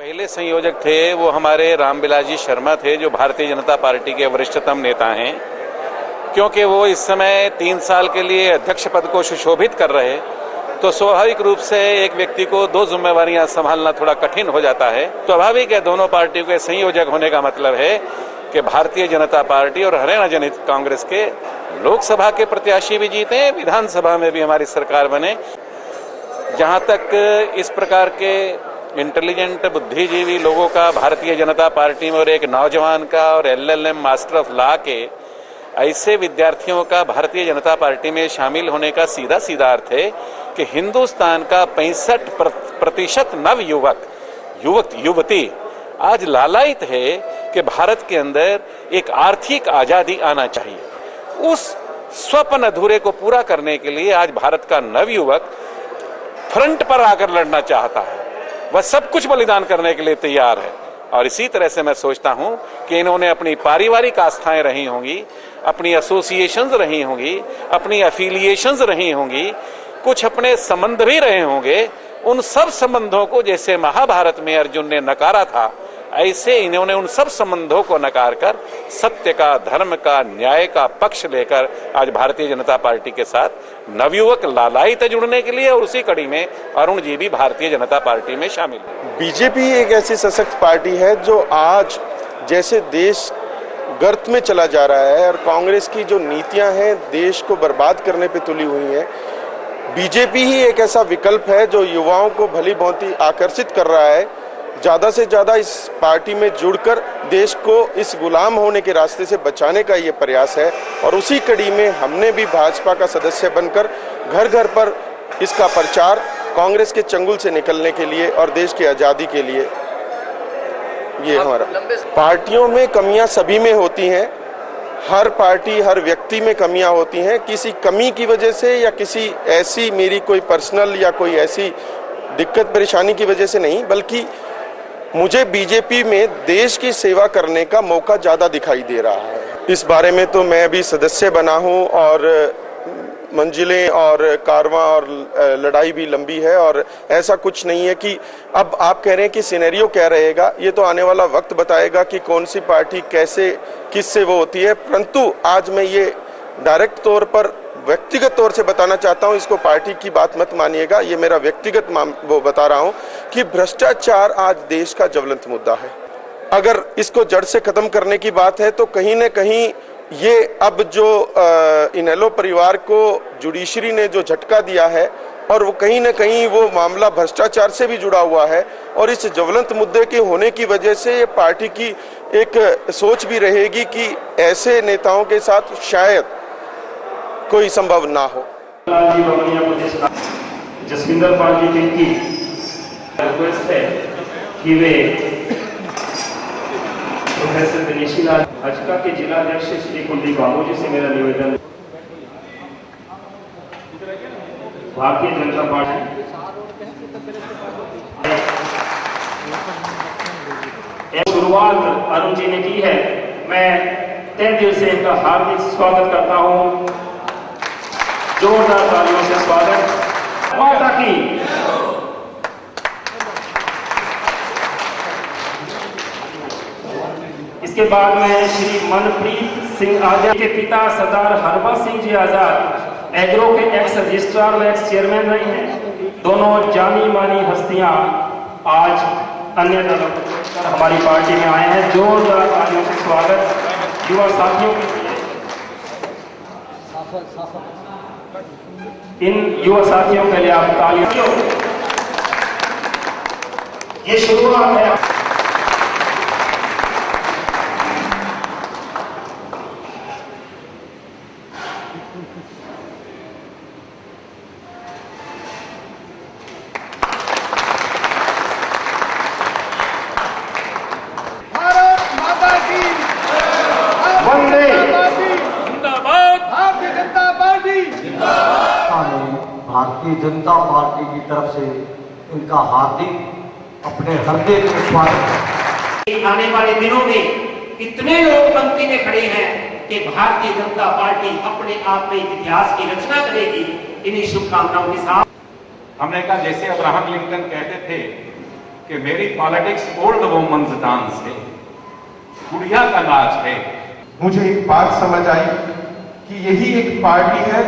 पहले संयोजक थे वो हमारे रामविलास जी शर्मा थे, जो भारतीय जनता पार्टी के वरिष्ठतम नेता हैं। क्योंकि वो इस समय 3 साल के लिए अध्यक्ष पद को सुशोभित कर रहे, तो स्वाभाविक रूप से एक व्यक्ति को 2 जिम्मेवारियां संभालना थोड़ा कठिन हो जाता है। स्वाभाविक है, दोनों पार्टियों के संयोजक होने का मतलब है कि भारतीय जनता पार्टी और हरियाणा जनहित कांग्रेस के लोकसभा के प्रत्याशी भी जीते, विधानसभा में भी हमारी सरकार बने। जहां तक इस प्रकार के इंटेलिजेंट बुद्धिजीवी लोगों का भारतीय जनता पार्टी में और एक नौजवान का और LLM मास्टर ऑफ लॉ के ऐसे विद्यार्थियों का भारतीय जनता पार्टी में शामिल होने का सीधा सीधा अर्थ है कि हिंदुस्तान का 65% नव युवती आज लालायित है कि भारत के अंदर एक आर्थिक आजादी आना चाहिए। उस स्वप्न अधूरे को पूरा करने के लिए आज भारत का नवयुवक फ्रंट पर आकर लड़ना चाहता है। वह सब कुछ बलिदान करने के लिए तैयार है। और इसी तरह से मैं सोचता हूं कि इन्होंने अपनी पारिवारिक आस्थाएं रही होंगी, अपनी एसोसिएशंस रही होंगी, अपनी एफिलिएशंस रही होंगी, कुछ अपने संबंध भी रहे होंगे। उन सब संबंधों को जैसे महाभारत में अर्जुन ने नकारा था, ऐसे इन्होंने उन सब संबंधों को नकार कर सत्य का, धर्म का, न्याय का पक्ष लेकर आज भारतीय जनता पार्टी के साथ नवयुवक लालायित है जुड़ने के लिए। और उसी कड़ी में अरुण जी भी भारतीय जनता पार्टी में शामिल है। बीजेपी एक ऐसी सशक्त पार्टी है जो आज जैसे देश गर्त में चला जा रहा है और कांग्रेस की जो नीतियां हैं देश को बर्बाद करने पे तुली हुई हैं, बीजेपी ही एक ऐसा विकल्प है जो युवाओं को भली भांति आकर्षित कर रहा है। ज़्यादा से ज़्यादा इस पार्टी में जुड़कर देश को इस गुलाम होने के रास्ते से बचाने का ये प्रयास है। और उसी कड़ी में हमने भी भाजपा का सदस्य बनकर घर घर पर इसका प्रचार कांग्रेस के चंगुल से निकलने के लिए और देश की आज़ादी के लिए, ये हमारा। पार्टियों में कमियां सभी में होती हैं, हर पार्टी हर व्यक्ति में कमियां होती हैं। किसी कमी की वजह से या किसी ऐसी मेरी कोई पर्सनल या कोई ऐसी दिक्कत परेशानी की वजह से नहीं, बल्कि मुझे बीजेपी में देश की सेवा करने का मौका ज़्यादा दिखाई दे रहा है। इस बारे में तो मैं अभी सदस्य बना हूं और मंजिलें और कारवां और लड़ाई भी लंबी है। और ऐसा कुछ नहीं है कि अब आप कह रहे हैं कि सिनेरियो क्या रहेगा, ये तो आने वाला वक्त बताएगा कि कौन सी पार्टी कैसे किससे वो होती है। परंतु आज मैं ये डायरेक्ट तौर पर व्यक्तिगत तौर से बताना चाहता हूं, इसको पार्टी की बात मत मानिएगा, ये मेरा व्यक्तिगत वो बता रहा हूं कि भ्रष्टाचार आज देश का ज्वलंत मुद्दा है। अगर इसको जड़ से खत्म करने की बात है तो कहीं न कहीं ये अब जो इनेलो परिवार को जुडिशरी ने जो झटका दिया है और वो कहीं न कहीं वो मामला भ्रष्टाचार से भी जुड़ा हुआ है। और इस ज्वलंत मुद्दे के होने की वजह से ये पार्टी की एक सोच भी रहेगी कि ऐसे नेताओं के साथ शायद कोई संभव ना हो। जसविंदर पाल जी की रिक्वेस्ट है कि वे प्रोफेसर दिनेशी लाल भाजपा के जिला अध्यक्ष श्री कुलदीप बाबू जी से मेरा निवेदन, भारतीय जनता पार्टी शुरुआत अरुण जी ने की है। मैं तहे दिल से इनका हार्दिक स्वागत करता हूं। जोरदार तालियों से स्वागत। माता की इसके बाद में श्री मनप्रीत सिंह आजाद के पिता सरदार हरबंस सिंह जी आजाद एग्रो के एक्स रजिस्ट्रार व एक्स चेयरमैन रहे हैं। दोनों जानी मानी हस्तियां आज अन्य दलों हमारी पार्टी में आए हैं। जोरदार तालियों से स्वागत। युवा साथियों के लिए इन युवा साथियों के लिए आप तालियां। ये शुरुआत है। भारत माता की वंदे जिंदाबाद। भारतीय जनता पार्टी जिंदाबाद। भारतीय जनता पार्टी की तरफ से इनका हार्दिक अपने हृदय से स्वागत है। आने वाले दिनों में इतने लोग पंक्ति में खड़े हैं कि भारतीय जनता पार्टी अपने आप में इतिहास की रचना करेगी। इन्हीं शुभकामनाओं के साथ हमने कहा, जैसे अब्राहम लिंकन कहते थे कि मेरी पॉलिटिक्स ओल्ड वुमेन्स डांस है, गुड़िया का नाच है। मुझे एक बात समझ आई कि यही एक पार्टी है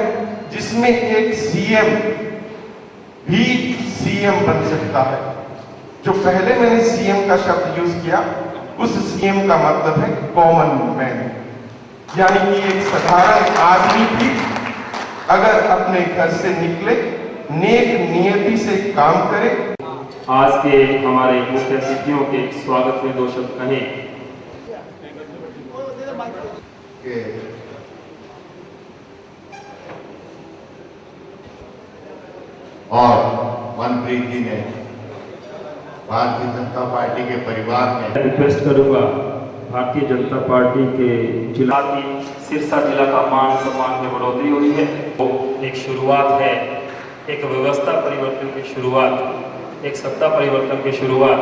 जिसमें एक सीएम भी सीएम बन सकता है। जो पहले मैंने सीएम का शब्द यूज किया, उस सीएम का मतलब है कॉमन मैन, यानी कि एक साधारण आदमी भी अगर अपने घर से निकले, नेक नियति से काम करे। आज के हमारे मुख्य अतिथियों के स्वागत में 2 शब्द कहें। और मनप्रीत जी ने भारतीय जनता पार्टी के परिवार में रिक्वेस्ट करूंगा भारतीय जनता पार्टी के जिला की सिरसा जिला का मान सम्मान में बढ़ोतरी हुई है। वो एक शुरुआत है, एक व्यवस्था परिवर्तन की शुरुआत, एक सत्ता परिवर्तन की शुरुआत।